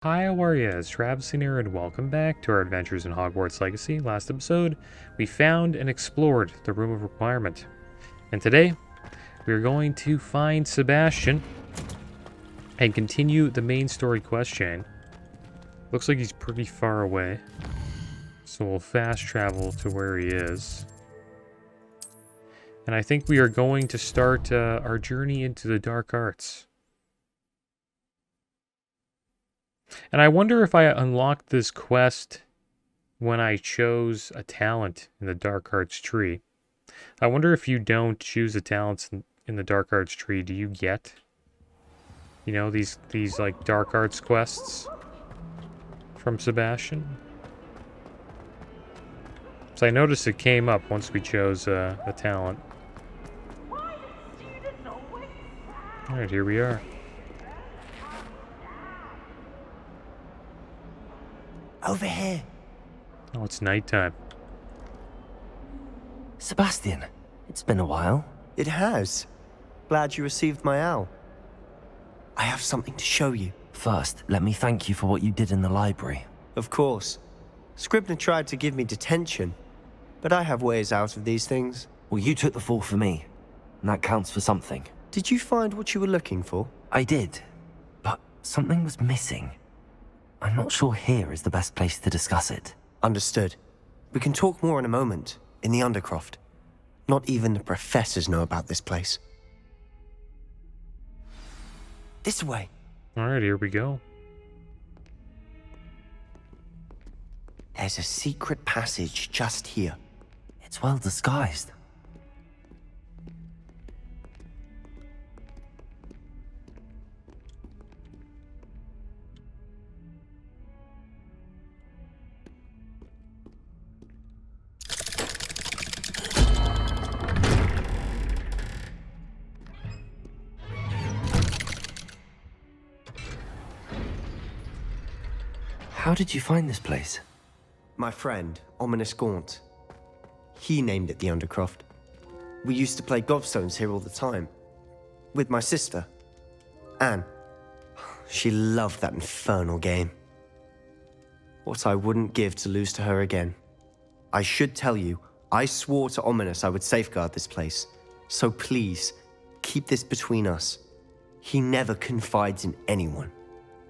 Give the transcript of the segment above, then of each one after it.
Hi, how are ya? It's Travis here, and welcome back to our adventures in Hogwarts Legacy. Last episode, we found and explored the Room of Requirement. And today, we're going to find Sebastian and continue the main story quest chain. Looks like he's pretty far away, so we'll fast travel to where he is. And I think we are going to start our journey into the dark arts. And I wonder if I unlocked this quest when I chose a talent in the Dark Arts tree. I wonder if you don't choose the talents in the Dark Arts tree, do you get, these like Dark Arts quests from Sebastian? So I noticed it came up once we chose a talent. Alright, here we are. Over here. Oh, it's nighttime. Sebastian, it's been a while. It has. Glad you received my owl. I have something to show you. First, let me thank you for what you did in the library. Of course. Scribner tried to give me detention, but I have ways out of these things. Well, you took the fall for me, and that counts for something. Did you find what you were looking for? I did, but something was missing. I'm not sure here is the best place to discuss it. Understood. We can talk more in a moment, in the Undercroft. Not even the professors know about this place. This way. Alright, here we go. There's a secret passage just here. It's well disguised. How did you find this place? My friend, Ominous Gaunt. He named it the Undercroft. We used to play gobstones here all the time. With my sister, Anne. She loved that infernal game. What I wouldn't give to lose to her again. I should tell you, I swore to Ominous I would safeguard this place. So please, keep this between us. He never confides in anyone.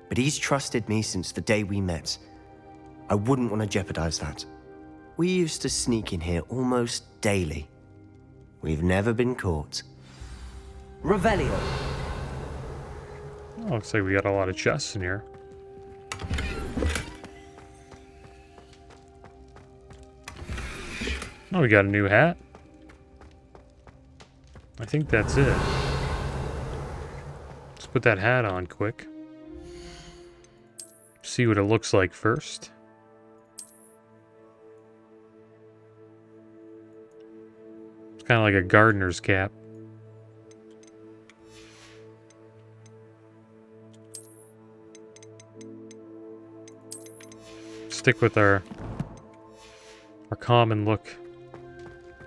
But he's trusted me since the day we met. I wouldn't want to jeopardize that. We used to sneak in here almost daily. We've never been caught. Revelio. Oh, looks like we got a lot of chests in here. Oh, we got a new hat. I think that's it. Let's put that hat on quick. See what it looks like first. It's kind of like a gardener's cap. Stick with our common look.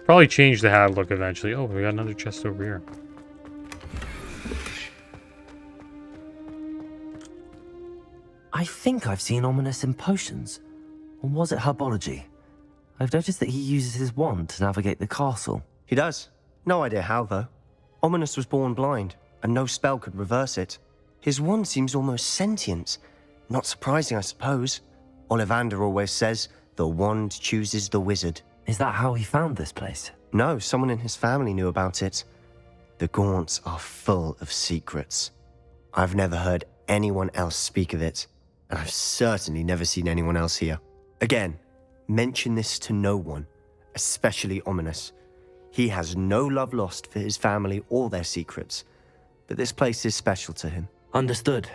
Probably change the hat look eventually. Oh, we got another chest over here. I think I've seen Ominous in potions. Or was it herbology? I've noticed that he uses his wand to navigate the castle. He does. No idea how, though. Ominous was born blind, and no spell could reverse it. His wand seems almost sentient. Not surprising, I suppose. Ollivander always says, the wand chooses the wizard. Is that how he found this place? No, someone in his family knew about it. The Gaunts are full of secrets. I've never heard anyone else speak of it, and I've certainly never seen anyone else here. Again, mention this to no one, especially Ominous. He has no love lost for his family or their secrets, but this place is special to him. Understood.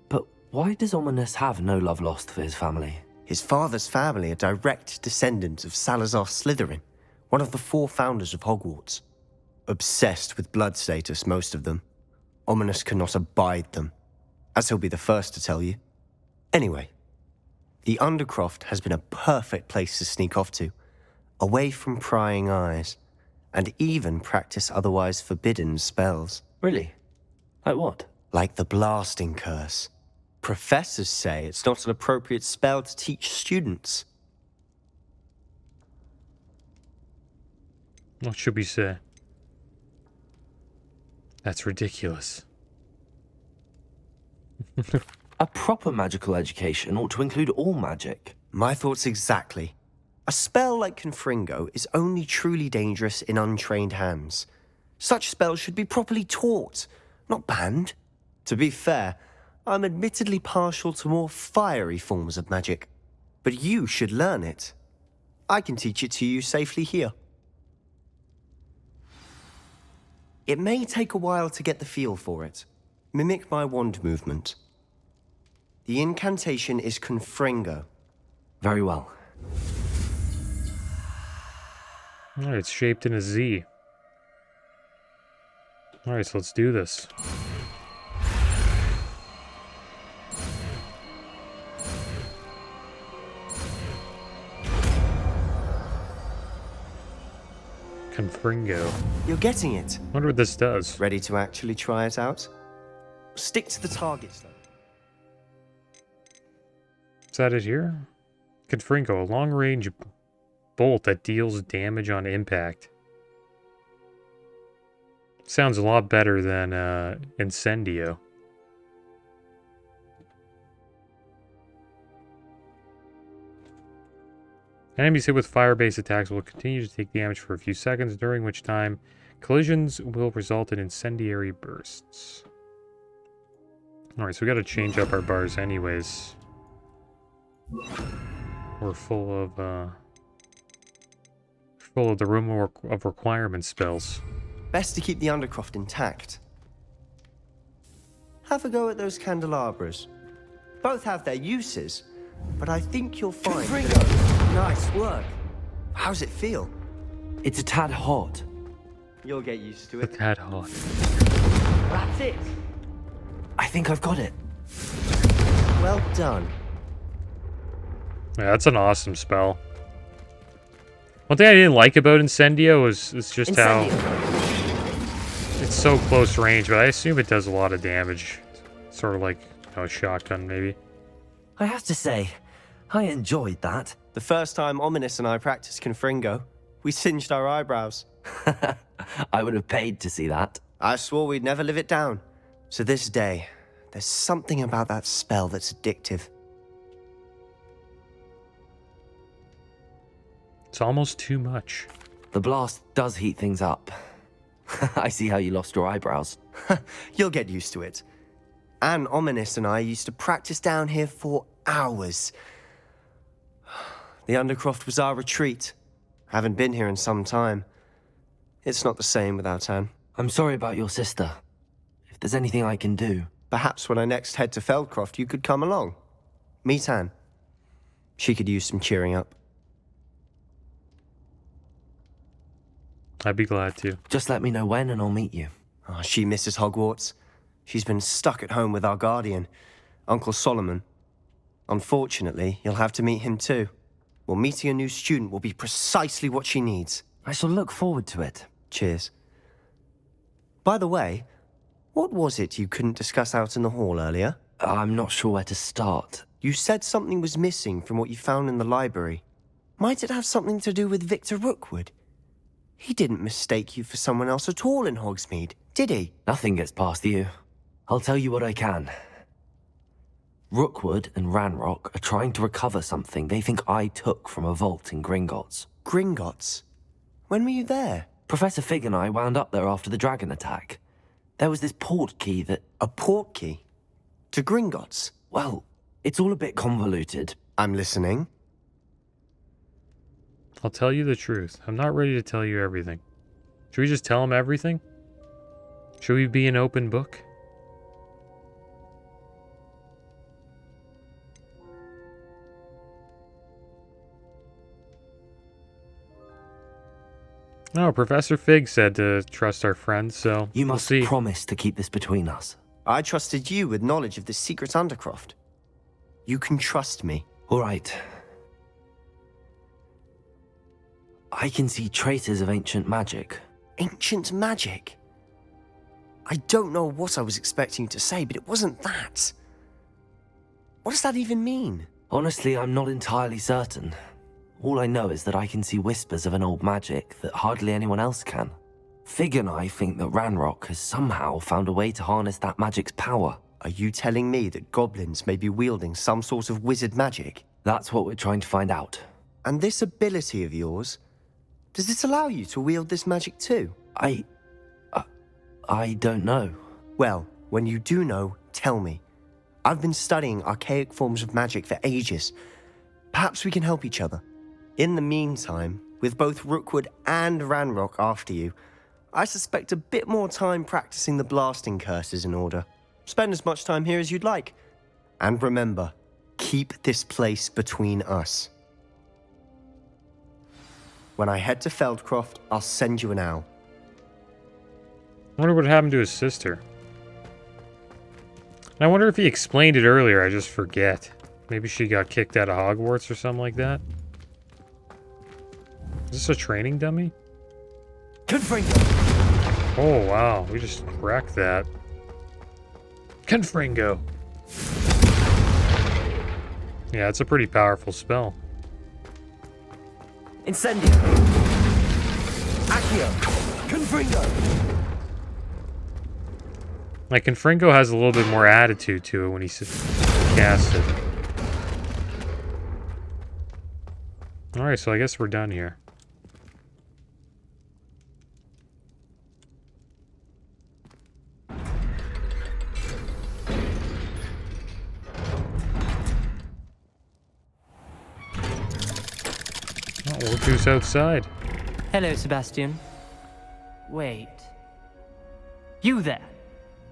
But why does Ominous have no love lost for his family? His father's family are direct descendants of Salazar Slytherin, one of the 4 founders of Hogwarts. Obsessed with blood status, most of them. Ominous cannot abide them, as he'll be the first to tell you. Anyway, the Undercroft has been a perfect place to sneak off to, away from prying eyes, and even practice otherwise forbidden spells. Really? Like what? Like the blasting curse. Professors say it's not an appropriate spell to teach students. What should we say? That's ridiculous. A proper magical education ought to include all magic. My thoughts exactly. A spell like Confringo is only truly dangerous in untrained hands. Such spells should be properly taught, not banned. To be fair, I'm admittedly partial to more fiery forms of magic. But you should learn it. I can teach it to you safely here. It may take a while to get the feel for it. Mimic my wand movement. The incantation is Confringo. Very well. Alright, it's shaped in a Z. Alright, so let's do this. Confringo. You're getting it. Wonder what this does. Ready to actually try it out? Stick to the targets, though. Is that it here? Confringo, a long-range bolt that deals damage on impact. Sounds a lot better than Incendio. Enemies hit with fire-based attacks will continue to take damage for a few seconds, during which time collisions will result in incendiary bursts. Alright, so we gotta change up our bars anyways. We're full of the room of requirement spells. Best to keep the Undercroft intact. Have a go at those candelabras. Both have their uses, but I think you'll find... Nice work. How's it feel? It's a tad hot. You'll get used to A it. tad hot. That's it. I think I've got it. Well done. Yeah, that's an awesome spell. One thing I didn't like about Incendio is just how it's so close range, but I assume it does a lot of damage. Sort of like, you know, a shotgun, maybe. I have to say, I enjoyed that. The first time Ominous and I practiced Confringo, we singed our eyebrows. I would have paid to see that. I swore we'd never live it down. So this day, there's something about that spell that's addictive. It's almost too much. The blast does heat things up. I see how you lost your eyebrows. You'll get used to it. Anne, Ominous and I used to practice down here for hours. The Undercroft was our retreat. Haven't been here in some time. It's not the same without Anne. I'm sorry about your sister. If there's anything I can do... Perhaps when I next head to Feldcroft, you could come along. Meet Anne. She could use some cheering up. I'd be glad to. Just let me know when and I'll meet you. Oh, she misses Hogwarts. She's been stuck at home with our guardian, Uncle Solomon. Unfortunately, you'll have to meet him too. Well, meeting a new student will be precisely what she needs. I shall look forward to it. Cheers. By the way, what was it you couldn't discuss out in the hall earlier? I'm not sure where to start. You said something was missing from what you found in the library. Might it have something to do with Victor Rookwood? He didn't mistake you for someone else at all in Hogsmeade, did he? Nothing gets past you. I'll tell you what I can. Rookwood and Ranrock are trying to recover something they think I took from a vault in Gringotts. Gringotts? When were you there? Professor Fig and I wound up there after the dragon attack. There was this port key that... A port key? To Gringotts? Well, it's all a bit convoluted. I'm listening. I'll tell you the truth. I'm not ready to tell you everything. Should we just tell him everything? Should we be an open book? No, Professor Fig said to trust our friends, so You we'll must see. promise to keep this between us. I trusted you with knowledge of the secret Undercroft. You can trust me. All right. I can see traces of ancient magic. Ancient magic? I don't know what I was expecting you to say, but it wasn't that. What does that even mean? Honestly, I'm not entirely certain. All I know is that I can see whispers of an old magic that hardly anyone else can. Fig and I think that Ranrock has somehow found a way to harness that magic's power. Are you telling me that goblins may be wielding some sort of wizard magic? That's what we're trying to find out. And this ability of yours, does it allow you to wield this magic too? I don't know. Well, when you do know, tell me. I've been studying archaic forms of magic for ages. Perhaps we can help each other. In the meantime, with both Rookwood and Ranrock after you, I suspect a bit more time practicing the blasting curse is in order. Spend as much time here as you'd like. And remember, keep this place between us. When I head to Feldcroft, I'll send you an owl. I wonder what happened to his sister. I wonder if he explained it earlier, I just forget. Maybe she got kicked out of Hogwarts or something like that. Is this a training dummy? Confringo! Oh, wow. We just wrecked that. Confringo! Yeah, it's a pretty powerful spell. Incendio! Accio! Confringo! Like, Confringo has a little bit more attitude to it when he casts it. Alright, so I guess we're done here. Oh, look who's outside. Hello, Sebastian. Wait. You there?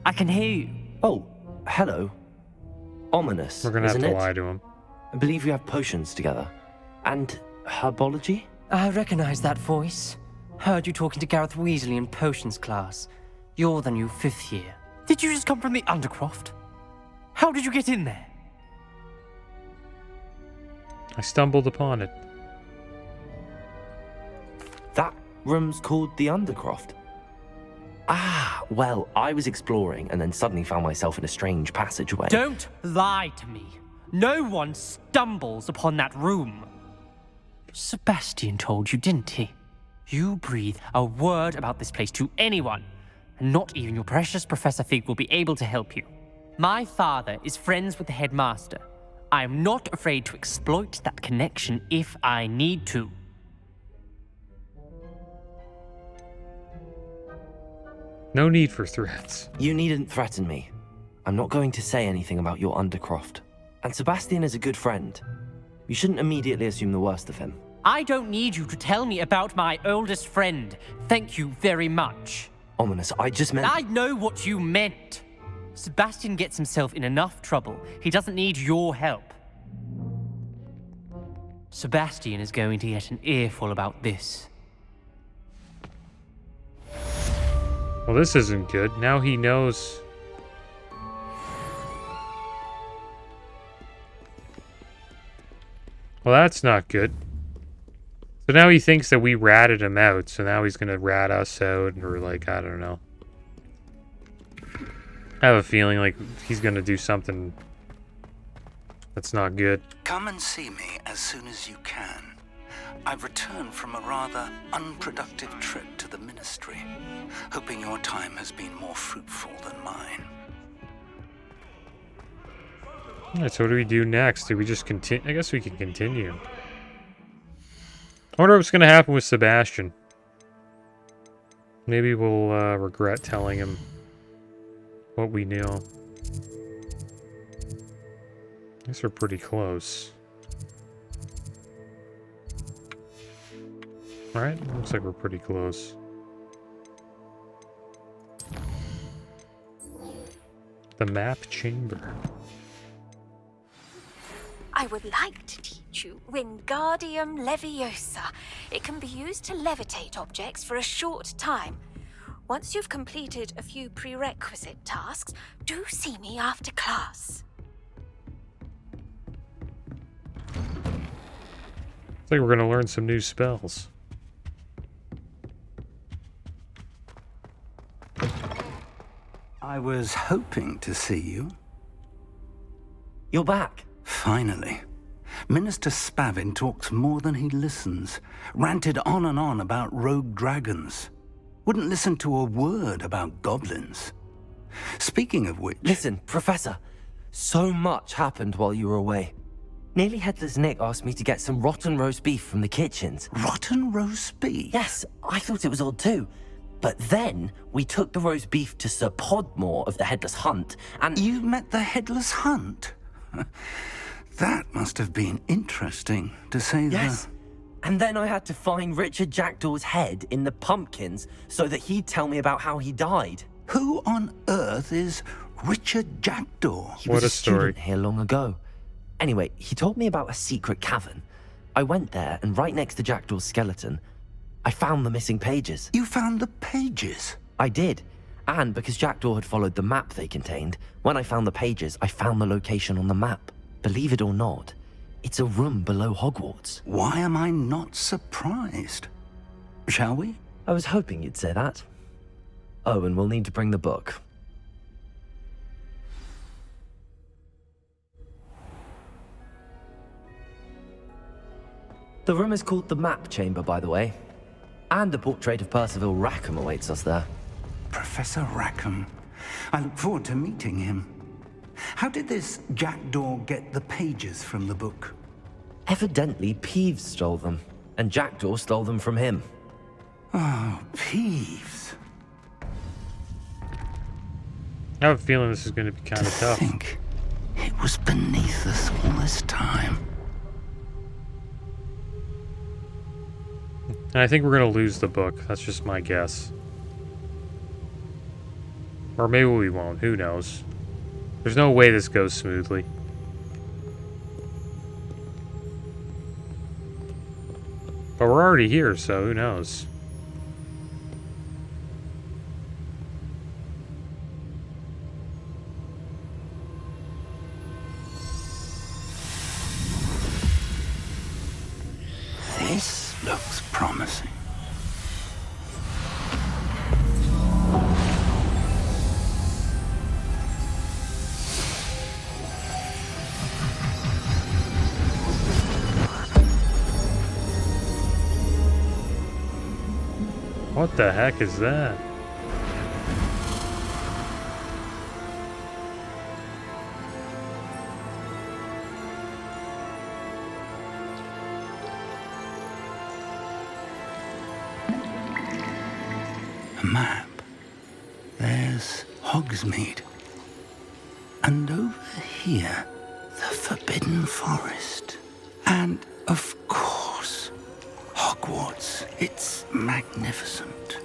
I can hear you. Oh, hello. Ominous, We're gonna have isn't to it? lie to him. I believe we have potions together. And herbology? I recognize that voice. Heard you talking to Gareth Weasley in potions class. You're the new 5th year. Did you just come from the Undercroft? How did you get in there? I stumbled upon it. That room's called the Undercroft. Ah, well, I was exploring and then suddenly found myself in a strange passageway. Don't lie to me. No one stumbles upon that room. Sebastian told you, didn't he? You breathe a word about this place to anyone, and not even your precious Professor Fig will be able to help you. My father is friends with the headmaster. I am not afraid to exploit that connection if I need to. No need for threats. You needn't threaten me. I'm not going to say anything about your Undercroft. And Sebastian is a good friend. You shouldn't immediately assume the worst of him. I don't need you to tell me about my oldest friend. Thank you very much. Ominous, I just meant... I know what you meant. Sebastian gets himself in enough trouble. He doesn't need your help. Sebastian is going to get an earful about this. Well, this isn't good. Now he knows. Well, that's not good. So now he thinks that we ratted him out, so now he's gonna rat us out, or like, I don't know. I have a feeling like he's gonna do something that's not good. Come and see me as soon as you can. I've returned from a rather unproductive trip to the Ministry, hoping your time has been more fruitful than mine. Alright, so what do we do next? Do we just continue? I guess we can continue. I wonder what's going to happen with Sebastian. Maybe we'll regret telling him what we knew. I guess we're pretty close. Right? Looks like we're pretty close. The map chamber. I would like to teach you Wingardium Leviosa. It can be used to levitate objects for a short time. Once you've completed a few prerequisite tasks, do see me after class. Looks like we're going to learn some new spells. I was hoping to see you. You're back. Finally. Minister Spavin talks more than he listens. Ranted on and on about rogue dragons. Wouldn't listen to a word about goblins. Speaking of which... Listen, Professor. So much happened while you were away. Nearly Headless Nick asked me to get some rotten roast beef from the kitchens. Rotten roast beef? Yes, I thought it was odd too. But then we took the roast beef to Sir Podmore of the Headless Hunt, and... You met the Headless Hunt? That must have been interesting, to say the... Yes. And then I had to find Richard Jackdaw's head in the pumpkins so that he'd tell me about how he died. Who on earth is Richard Jackdaw? He What was a a story. student here long ago. Anyway, he told me about a secret cavern. I went there, and right next to Jackdaw's skeleton, I found the missing pages. You found the pages? I did. And because Jackdaw had followed the map they contained, when I found the pages, I found the location on the map. Believe it or not, it's a room below Hogwarts. Why am I not surprised? Shall we? I was hoping you'd say that. Oh, and we'll need to bring the book. The room is called the Map Chamber, by the way. And a portrait of Percival Rackham awaits us there. Professor Rackham. I look forward to meeting him. How did this Jackdaw get the pages from the book? Evidently, Peeves stole them, and Jackdaw stole them from him. Oh, Peeves. I have a feeling this is going to be kind of To tough. think it was beneath us all this time. And I think we're going to lose the book. That's just my guess. Or maybe we won't. Who knows? There's no way this goes smoothly. But we're already here, so who knows? This looks promising. What the heck is that? A map. There's Hogsmeade. And over here, the Forbidden Forest. And, of course, Hogwarts. It's magnificent.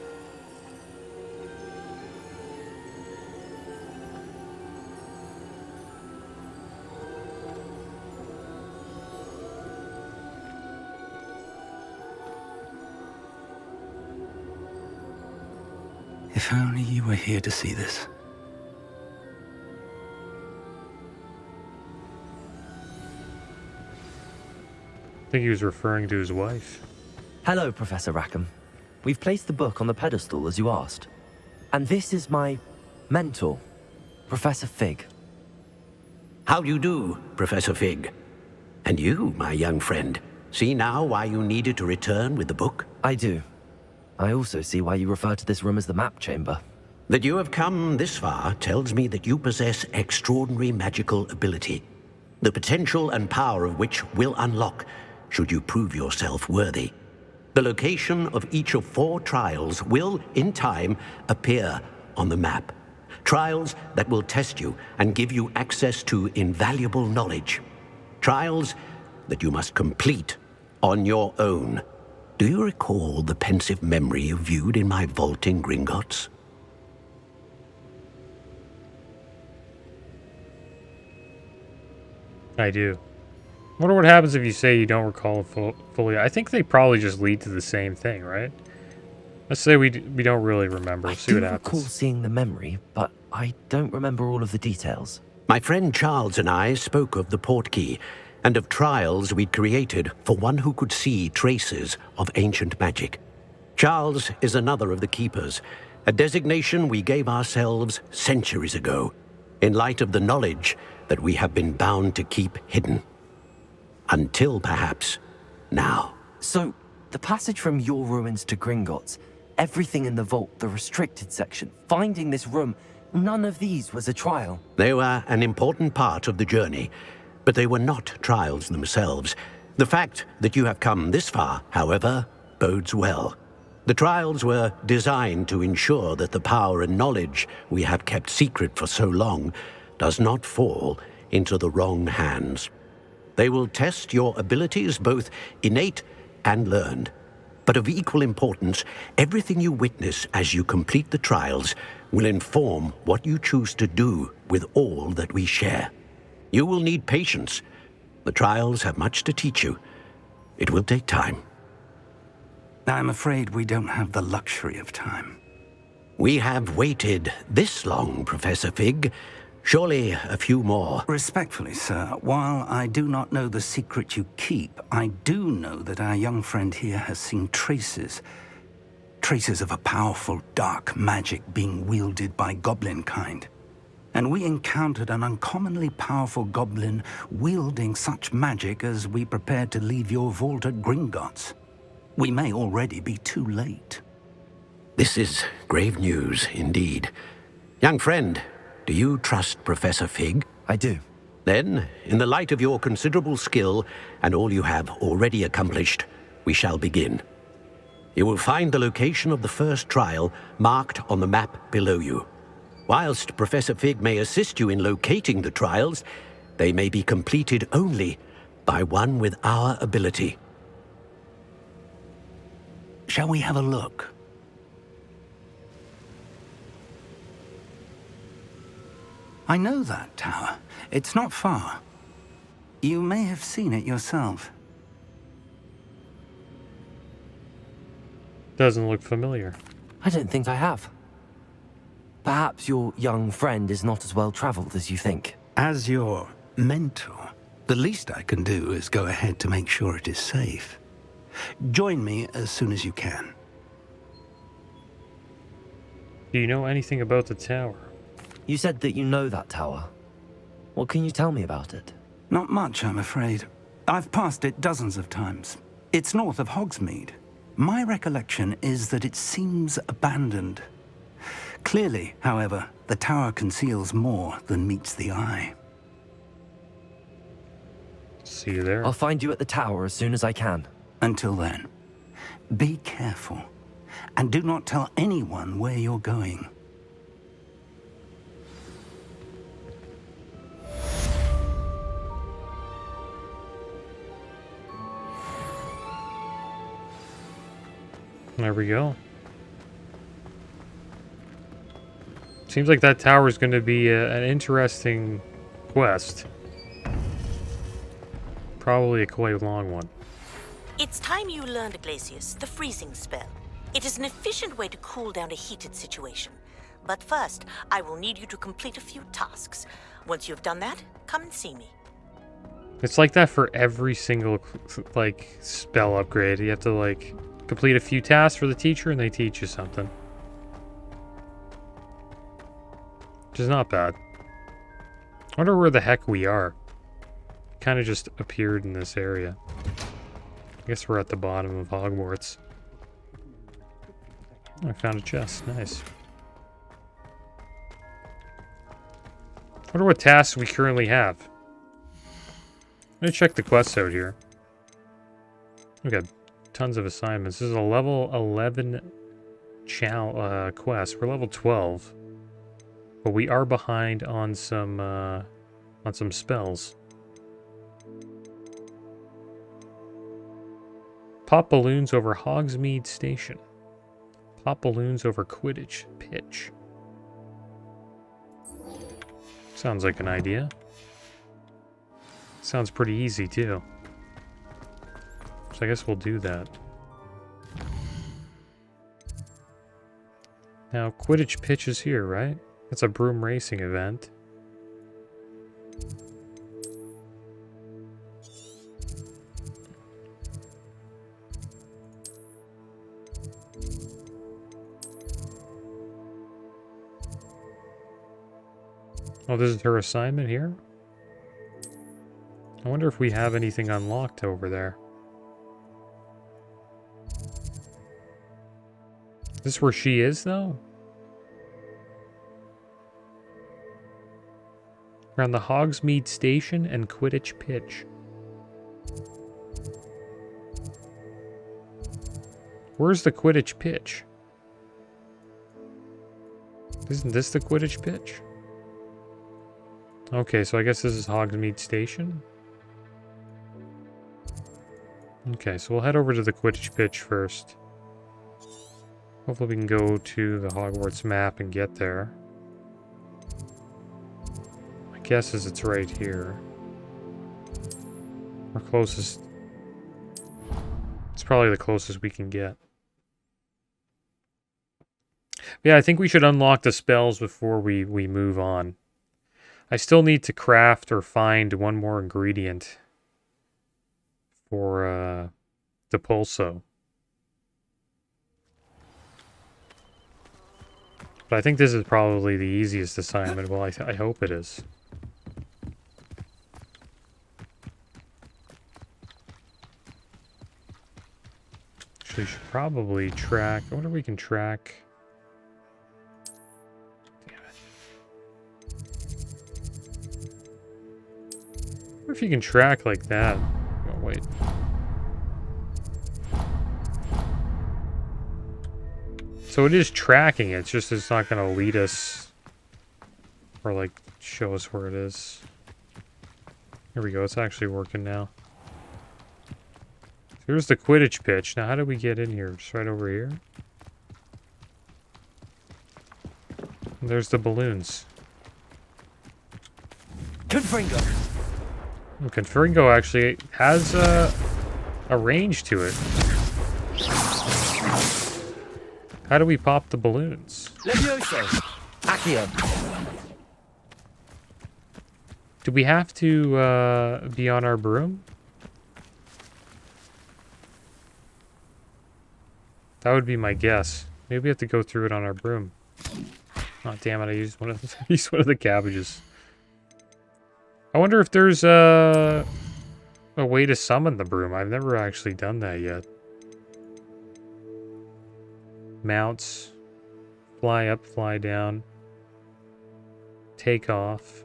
If only you were here to see this. I think he was referring to his wife. Hello, Professor Rackham. We've placed the book on the pedestal as you asked. And this is my mentor, Professor Fig. How do you do, Professor Fig? And you, my young friend, see now why you needed to return with the book? I do. I also see why you refer to this room as the Map Chamber. That you have come this far tells me that you possess extraordinary magical ability, the potential and power of which will unlock should you prove yourself worthy. The location of each of 4 trials will, in time, appear on the map. Trials that will test you and give you access to invaluable knowledge. Trials that you must complete on your own. Do you recall the pensive memory you viewed in my vault in Gringotts? I do. Wonder what happens if you say you don't recall fully. I think they probably just lead to the same thing, right? Let's say we don't really remember. I See what do happens. recall seeing the memory, but I don't remember all of the details. My friend Charles and I spoke of the portkey and of trials we'd created for one who could see traces of ancient magic. Charles is another of the keepers, a designation we gave ourselves centuries ago. in light of the knowledge that we have been bound to keep hidden. Until perhaps now. So, the passage from your ruins to Gringotts, everything in the vault, the restricted section, finding this room, none of these was a trial. They were an important part of the journey, but they were not trials themselves. The fact that you have come this far, however, bodes well. The trials were designed to ensure that the power and knowledge we have kept secret for so long does not fall into the wrong hands. They will test your abilities, both innate and learned. But of equal importance, everything you witness as you complete the trials will inform what you choose to do with all that we share. You will need patience. The trials have much to teach you. It will take time. I'm afraid we don't have the luxury of time. We have waited this long, Professor Fig. Surely a few more. Respectfully, sir, while I do not know the secret you keep, I do know that our young friend here has seen traces of a powerful dark magic being wielded by goblin kind. And we encountered an uncommonly powerful goblin wielding such magic as we prepared to leave your vault at Gringotts. We may already be too late. This is grave news indeed. Young friend, do you trust Professor Fig? I do. Then, in the light of your considerable skill and all you have already accomplished, we shall begin. You will find the location of the first trial marked on the map below you. Whilst Professor Fig may assist you in locating the trials, they may be completed only by one with our ability. Shall we have a look? I know that tower. It's not far. You may have seen it yourself. Doesn't look familiar. I don't think I have. Perhaps your young friend is not as well traveled as you think. As your mentor, the least I can do is go ahead to make sure it is safe. Join me as soon as you can. Do you know anything about the tower? You said that you know that tower. What can you tell me about it? Not much, I'm afraid. I've passed it dozens of times. It's north of Hogsmeade. My recollection is that it seems abandoned. Clearly, however, the tower conceals more than meets the eye. See you there. I'll find you at the tower as soon as I can. Until then, be careful, and do not tell anyone where you're going. There we go. Seems like that tower is going to be an interesting quest. Probably a quite long one. It's time you learned, Glacius, the freezing spell. It is an efficient way to cool down a heated situation. But first, I will need you to complete a few tasks. Once you've done that, come and see me. It's like that for every single, like, spell upgrade. You have to, like, complete a few tasks for the teacher and they teach you something. Which is not bad. I wonder where the heck we are. Kind of just appeared in this area. I guess we're at the bottom of Hogwarts. Oh, I found a chest. Nice. Wonder what tasks we currently have. Let me check the quests out here. We got tons of assignments. This is a level 11 quest. We're level 12. But we are behind on some spells. Pop balloons over Hogsmeade Station. Pop balloons over Quidditch Pitch. Sounds like an idea. Sounds pretty easy too. So I guess we'll do that. Now Quidditch Pitch is here, right? It's a broom racing event. Oh, this is her assignment here? I wonder if we have anything unlocked over there. Is this where she is, though? Around the Hogsmeade Station and Quidditch Pitch. Where's the Quidditch Pitch? Isn't this the Quidditch Pitch? Okay, so I guess this is Hogsmeade Station. Okay, so we'll head over to the Quidditch Pitch first. Hopefully we can go to the Hogwarts map and get there. My guess is it's right here. Our closest... It's probably the closest we can get. Yeah, I think we should unlock the spells before we move on. I still need to craft or find one more ingredient for the pulso. But I think this is probably the easiest assignment. Well, I hope it is. Actually, should probably track... I wonder if we can track... Damn it. I wonder if you can track like that. Oh, wait. So it is tracking it, it's just it's not going to lead us or like show us where it is. Here we go, it's actually working now. Here's the Quidditch pitch. Now how do we get in here? Just right over here? And there's the balloons. Confringo! Confringo actually has a range to it. How do we pop the balloons? Levioso! Accio! Do we have to be on our broom? That would be my guess. Maybe we have to go through it on our broom. Oh, damn it, I used one of the cabbages. I wonder if there's a way to summon the broom. I've never actually done that yet. Mounts. Fly up, fly down. Take off.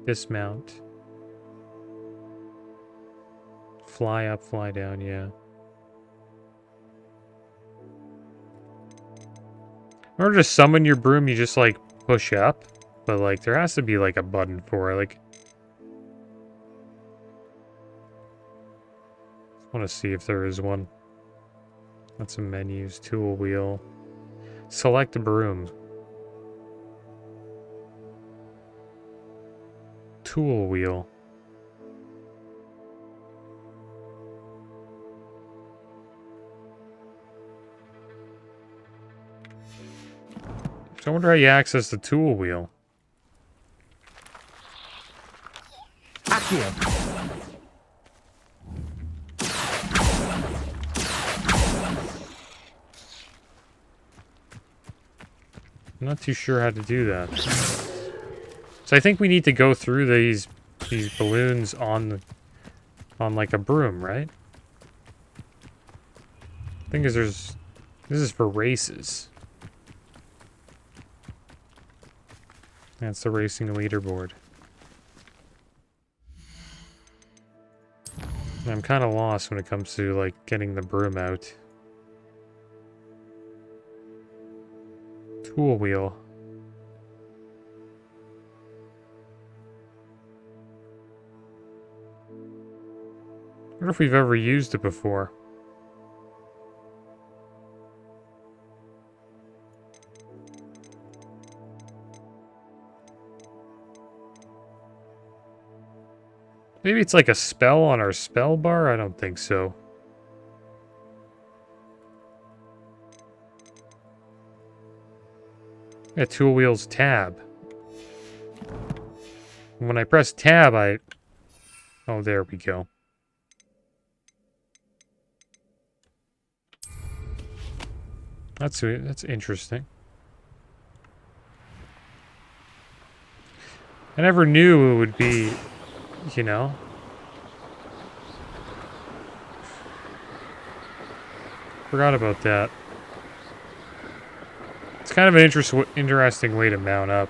Dismount. Fly up, fly down, yeah. In order to summon your broom, you just, like, push up. But, like, there has to be, like, a button for it. Like, I want to see if there is one. That's some menus. Tool wheel. Select a broom. Tool wheel. So I wonder how you access the tool wheel. Accio! I'm not too sure how to do that. So I think we need to go through these balloons on like a broom, right? I think this is for races. That's the racing leaderboard. And I'm kind of lost when it comes to like getting the broom out. Tool wheel. I wonder if we've ever used it before. Maybe it's like a spell on our spell bar? I don't think so. Yeah, tool wheels tab. When I press tab, oh, there we go. That's interesting. I never knew it would be, you know. Forgot about that. It's kind of an interesting way to mount up.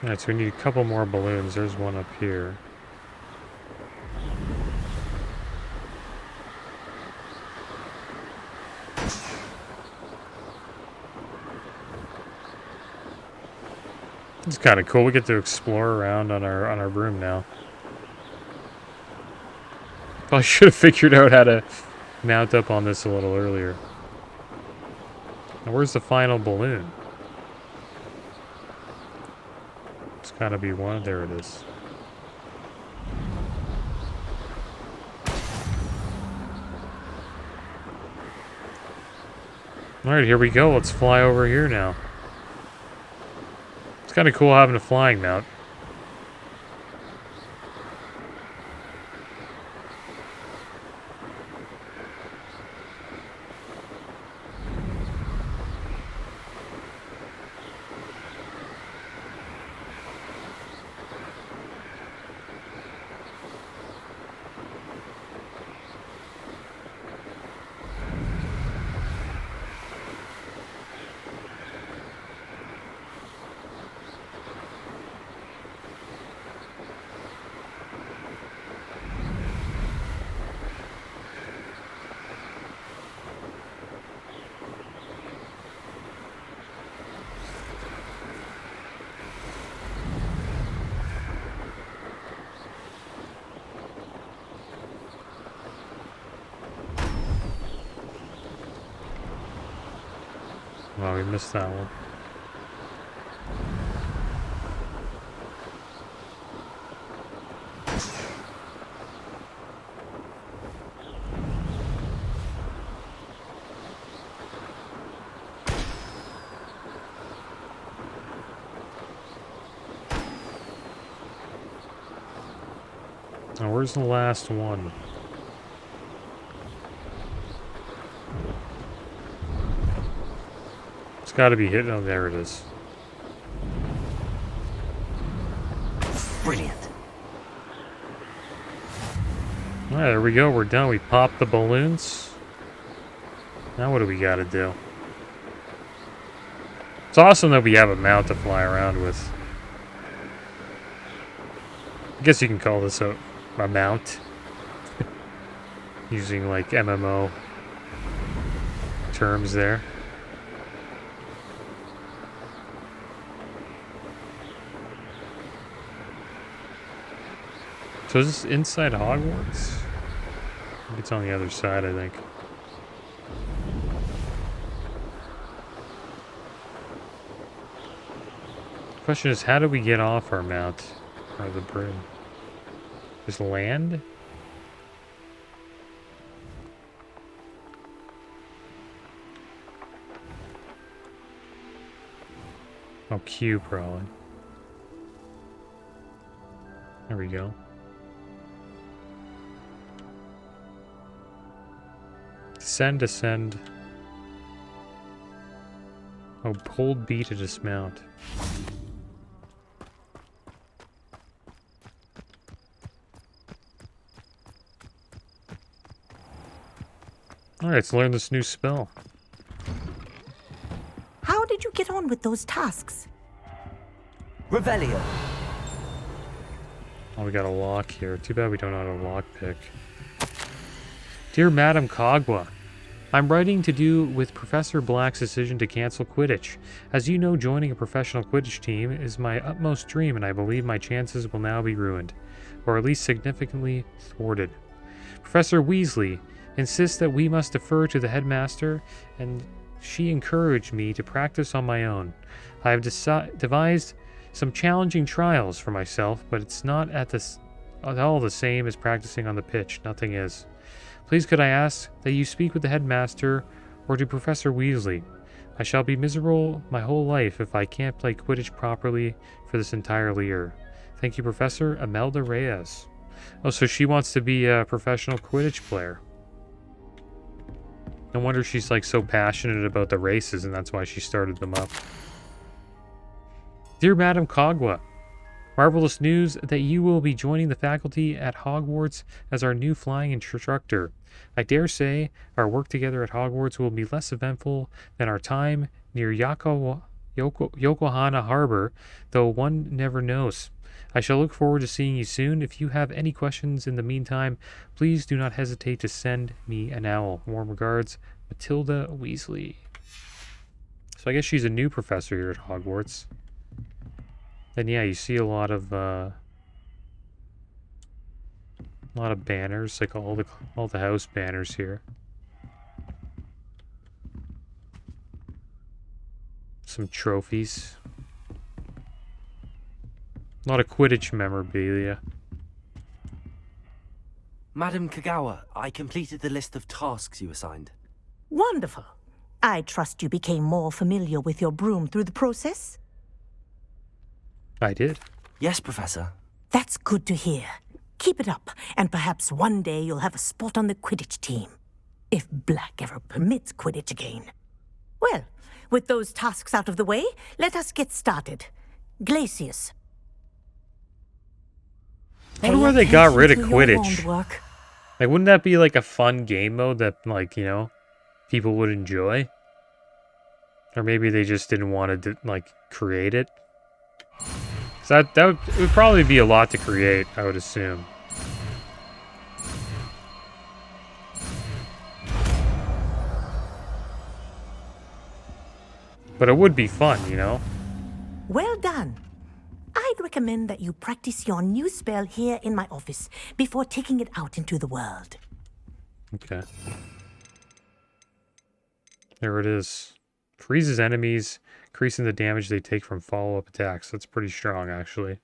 Alright, so we need a couple more balloons. There's one up here. It's kind of cool. We get to explore around on our broom now. Probably should have figured out how to mount up on this a little earlier. Now, where's the final balloon? It's gotta be one. There it is. Alright, here we go. Let's fly over here now. It's kind of cool having a flying mount. Wow, we missed that one. Now, where's the last one? It's got to be hit. Oh, there it is. Brilliant. All right, there we go. We're done. We popped the balloons. Now what do we got to do? It's awesome that we have a mount to fly around with. I guess you can call this a mount. Using like MMO terms there. So is this inside Hogwarts? I think it's on the other side, I think. The question is, how do we get off our mount? Or the broom? Just land? Oh, Q probably. There we go. Descend, ascend. Oh, hold B to dismount. Alright, let's learn this new spell. How did you get on with those tasks? Revelio. Oh, we got a lock here. Too bad we don't have a lock pick. Dear Madam Kagwa, I'm writing to do with Professor Black's decision to cancel Quidditch. As you know, joining a professional Quidditch team is my utmost dream, and I believe my chances will now be ruined, or at least significantly thwarted. Professor Weasley insists that we must defer to the headmaster, and she encouraged me to practice on my own. I have devised some challenging trials for myself, but it's not at all the same as practicing on the pitch. Nothing is. Please could I ask that you speak with the headmaster or to Professor Weasley. I shall be miserable my whole life if I can't play Quidditch properly for this entire year. Thank you, Professor Imelda Reyes. Oh, so she wants to be a professional Quidditch player. No wonder she's like so passionate about the races, and that's why she started them up. Dear Madam Kagwa, marvelous news that you will be joining the faculty at Hogwarts as our new flying instructor. I dare say our work together at Hogwarts will be less eventful than our time near Yokohama Harbor, though one never knows. I shall look forward to seeing you soon. If you have any questions in the meantime, please do not hesitate to send me an owl. Warm regards, Matilda Weasley. So I guess she's a new professor here at Hogwarts. And yeah, you see a lot of banners, like all the house banners here. Some trophies. A lot of Quidditch memorabilia. Madam Kagawa, I completed the list of tasks you assigned. Wonderful. I trust you became more familiar with your broom through the process? I did. Yes, Professor. That's good to hear. Keep it up, and perhaps one day you'll have a spot on the Quidditch team. If Black ever permits Quidditch again. Well, with those tasks out of the way, let us get started. Glacius. I wonder why they got rid of Quidditch. Like, wouldn't that be like a fun game mode that, like, you know, people would enjoy? Or maybe they just didn't want to, like, create it. So that would probably be a lot to create, I would assume. But it would be fun, you know? Well done. I'd recommend that you practice your new spell here in my office before taking it out into the world. Okay. There it is. Freezes enemies, increasing the damage they take from follow-up attacks. That's pretty strong, actually.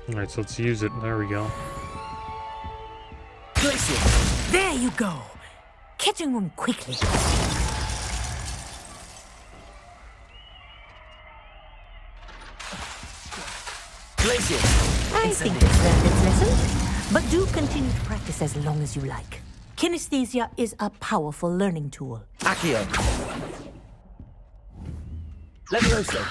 Alright, so let's use it. There we go. Glacius, there you go. Catching one quickly. I think it's learned its lesson, but do continue to practice as long as you like. Kinesthesia is a powerful learning tool. Accio. Leviosa.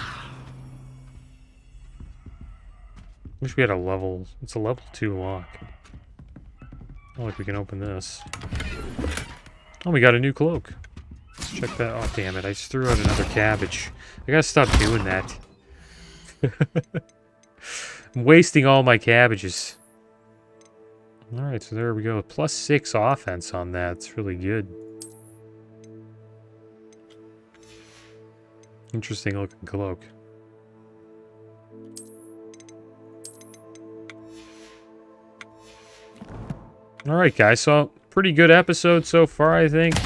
Wish we had a level. It's a level 2 lock. Oh, like we can open this. Oh, we got a new cloak. Let's check that. Oh, damn it. I just threw out another cabbage. I gotta stop doing that. I'm wasting all my cabbages. Alright, so there we go. +6 offense on that. It's really good. Interesting looking cloak. Alright, guys. So, pretty good episode so far, I think.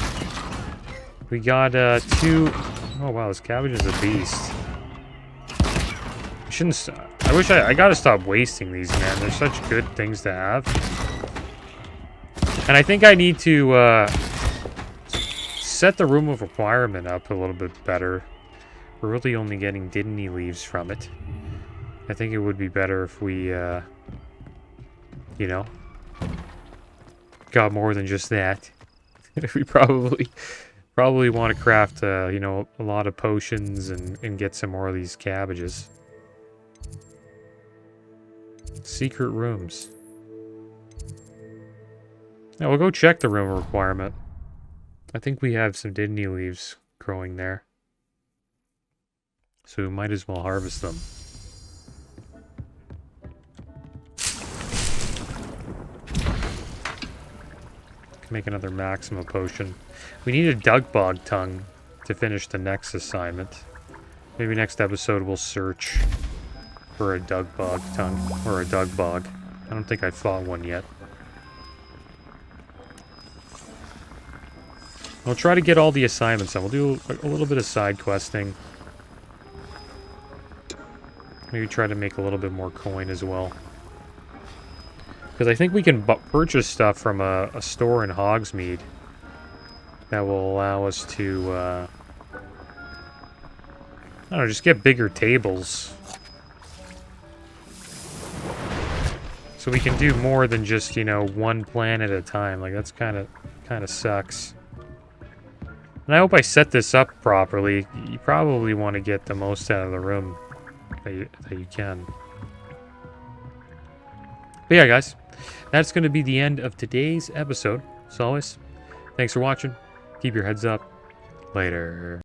We got 2... Oh, wow. This cabbage is a beast. I shouldn't... I wish I gotta stop wasting these, man. They're such good things to have. And I think I need to set the room of requirement up a little bit better. We're really only getting Diddany leaves from it. I think it would be better if we, you know, got more than just that. We probably want to craft, you know, a lot of potions and get some more of these cabbages. Secret rooms. Yeah, we'll go check the room requirement. I think we have some Diddany leaves growing there. So we might as well harvest them. Can make another Maxima potion. We need a Dugbog tongue to finish the next assignment. Maybe next episode we'll search for a Dugbog tongue, or a Dugbog. I don't think I fought one yet. I'll try to get all the assignments done. We'll do a little bit of side questing. Maybe try to make a little bit more coin as well. Because I think we can purchase stuff from a store in Hogsmeade that will allow us to, I don't know, just get bigger tables So we can do more than just, you know, one plan at a time. Like, that's kind of sucks. And I hope I set this up properly. You probably want to get the most out of the room that you can. But yeah, guys, that's going to be the end of today's episode. As always, thanks for watching. Keep your heads up. Later.